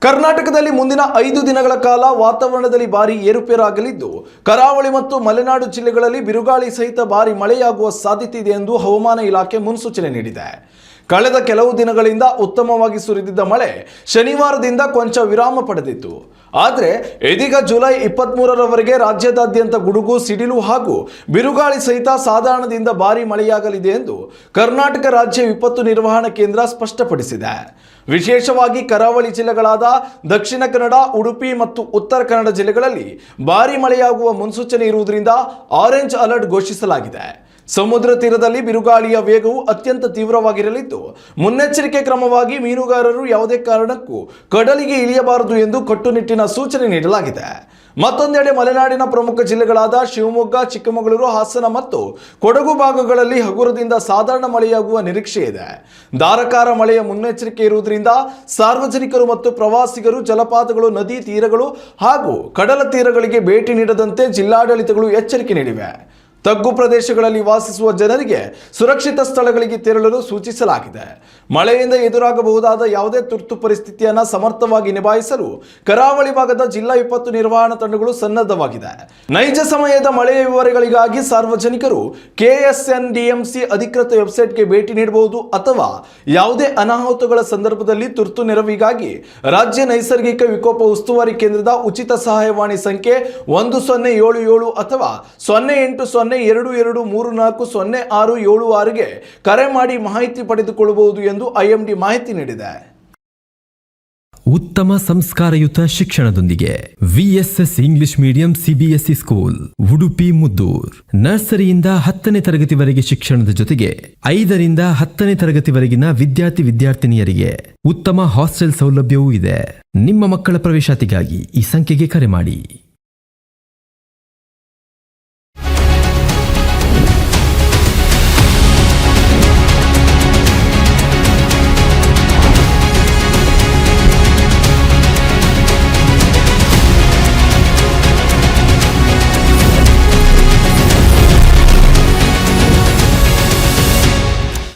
ಕರ್ನಾಟಕದಲ್ಲಿ ಮುಂದಿನ 5 ದಿನಗಳ ಕಾಲ ವಾತಾವರಣದಲ್ಲಿ ಭಾರಿ ಏರುಪೇರಾಗಲಿದ್ದು ಕರಾವಳಿ ಮತ್ತು ಮಲೆನಾಡು ಜಿಲ್ಲೆಗಳಲ್ಲಿ ಬಿರುಗಾಳಿ ಸಹಿತ ಭಾರಿ ಮಳೆಯಾಗುವ ಸಾಧ್ಯತೆ ಇದೆ ಎಂದು ಹವಾಮಾನ ಇಲಾಖೆ ಮುನ್ಸೂಚನೆ ನೀಡಿದೆ. ಕಳೆದ ಕೆಲವು ದಿನಗಳಿಂದ ಉತ್ತಮವಾಗಿ ಸುರಿದಿದ್ದ ಮಳೆ ಶನಿವಾರದಿಂದ ಕೊಂಚ ವಿರಾಮ ಪಡೆದಿತ್ತು. ಆದರೆ ಇದೀಗ ಜುಲೈ 23ರವರೆಗೆ ರಾಜ್ಯದಾದ್ಯಂತ ಗುಡುಗು ಸಿಡಿಲು ಹಾಗೂ ಬಿರುಗಾಳಿ ಸಹಿತ ಸಾಧಾರಣದಿಂದ ಭಾರಿ ಮಳೆಯಾಗಲಿದೆ ಎಂದು ಕರ್ನಾಟಕ ರಾಜ್ಯ ವಿಪತ್ತು ನಿರ್ವಹಣಾ ಕೇಂದ್ರ ಸ್ಪಷ್ಟಪಡಿಸಿದೆ. ವಿಶೇಷವಾಗಿ ಕರಾವಳಿ ಜಿಲ್ಲೆಗಳಾದ ದಕ್ಷಿಣ ಕನ್ನಡ, ಉಡುಪಿ ಮತ್ತು ಉತ್ತರ ಕನ್ನಡ ಜಿಲ್ಲೆಗಳಲ್ಲಿ ಭಾರಿ ಮಳೆಯಾಗುವ ಮುನ್ಸೂಚನೆ ಇರುವುದರಿಂದ ಆರೆಂಜ್ ಅಲರ್ಟ್ ಘೋಷಿಸಲಾಗಿದೆ. ಸಮುದ್ರ ತೀರದಲ್ಲಿ ಬಿರುಗಾಳಿಯ ವೇಗವು ಅತ್ಯಂತ ತೀವ್ರವಾಗಿರಲಿದ್ದು ಮುನ್ನೆಚ್ಚರಿಕೆ ಕ್ರಮವಾಗಿ ಮೀನುಗಾರರು ಯಾವುದೇ ಕಾರಣಕ್ಕೂ ಕಡಲಿಗೆ ಇಳಿಯಬಾರದು ಎಂದು ಕಟ್ಟುನಿಟ್ಟಿನ ಸೂಚನೆ ನೀಡಲಾಗಿದೆ. ಮತ್ತೊಂದೆಡೆ ಮಲೆನಾಡಿನ ಪ್ರಮುಖ ಜಿಲ್ಲೆಗಳಾದ ಶಿವಮೊಗ್ಗ, ಚಿಕ್ಕಮಗಳೂರು, ಹಾಸನ ಮತ್ತು ಕೊಡಗು ಭಾಗಗಳಲ್ಲಿ ಹಗುರದಿಂದ ಸಾಧಾರಣ ಮಳೆಯಾಗುವ ನಿರೀಕ್ಷೆ ಇದೆ. ಧಾರಾಕಾರ ಮಳೆಯ ಮುನ್ನೆಚ್ಚರಿಕೆ ಇರುವುದರಿಂದ ಸಾರ್ವಜನಿಕರು ಮತ್ತು ಪ್ರವಾಸಿಗರು ಜಲಪಾತಗಳು, ನದಿ ತೀರಗಳು ಹಾಗೂ ಕಡಲ ತೀರಗಳಿಗೆ ಭೇಟಿ ನೀಡದಂತೆ ಜಿಲ್ಲಾಡಳಿತಗಳು ಎಚ್ಚರಿಕೆ ನೀಡಿವೆ. ತಗ್ಗು ಪ್ರದೇಶಗಳಲ್ಲಿ ವಾಸಿಸುವ ಜನರಿಗೆ ಸುರಕ್ಷಿತ ಸ್ಥಳಗಳಿಗೆ ತೆರಳಲು ಸೂಚಿಸಲಾಗಿದೆ. ಮಳೆಯಿಂದ ಎದುರಾಗಬಹುದಾದ ಯಾವುದೇ ತುರ್ತು ಪರಿಸ್ಥಿತಿಯನ್ನು ಸಮರ್ಥವಾಗಿ ನಿಭಾಯಿಸಲು ಕರಾವಳಿ ಭಾಗದ ಜಿಲ್ಲಾ ವಿಪತ್ತು ನಿರ್ವಹಣಾ ತಂಡಗಳು ಸನ್ನದ್ಧವಾಗಿದೆ. ನೈಜ ಸಮಯದ ಮಳೆಯ ವಿವರಗಳಿಗಾಗಿ ಸಾರ್ವಜನಿಕರು KSNDMC ಅಧಿಕೃತ ವೆಬ್ಸೈಟ್ಗೆ ಭೇಟಿ ನೀಡಬಹುದು ಅಥವಾ ಯಾವುದೇ ಅನಾಹುತಗಳ ಸಂದರ್ಭದಲ್ಲಿ ತುರ್ತು ನೆರವಿಗಾಗಿ ರಾಜ್ಯ ನೈಸರ್ಗಿಕ ವಿಕೋಪ ಉಸ್ತುವಾರಿ ಕೇಂದ್ರದ ಉಚಿತ ಸಹಾಯವಾಣಿ ಸಂಖ್ಯೆ 1077 ಅಥವಾ 0802234066ಗೆ ಕರೆ ಮಾಡಿ ಮಾಹಿತಿ ಪಡೆದುಕೊಳ್ಳಬಹುದು ಎಂದು IMD ಮಾಹಿತಿ ನೀಡಿದೆ. ಉತ್ತಮ ಸಂಸ್ಕಾರಯುತ ಶಿಕ್ಷಣದೊಂದಿಗೆ VSS English medium CBSE school Udupi Muddur. ನರ್ಸರಿಯಿಂದ 10ನೇ ತರಗತಿವರೆಗೆ ಶಿಕ್ಷಣದ ಜೊತೆಗೆ 5ರಿಂದ 10ನೇ ತರಗತಿವರೆಗಿನ ವಿದ್ಯಾರ್ಥಿನಿಯರಿಗೆ ಉತ್ತಮ ಹಾಸ್ಟೆಲ್ ಸೌಲಭ್ಯವೂ ಇದೆ. ನಿಮ್ಮ ಮಕ್ಕಳ ಪ್ರವೇಶಾತಿಗಾಗಿ ಈ ಸಂಖ್ಯೆಗೆ ಕರೆ ಮಾಡಿ.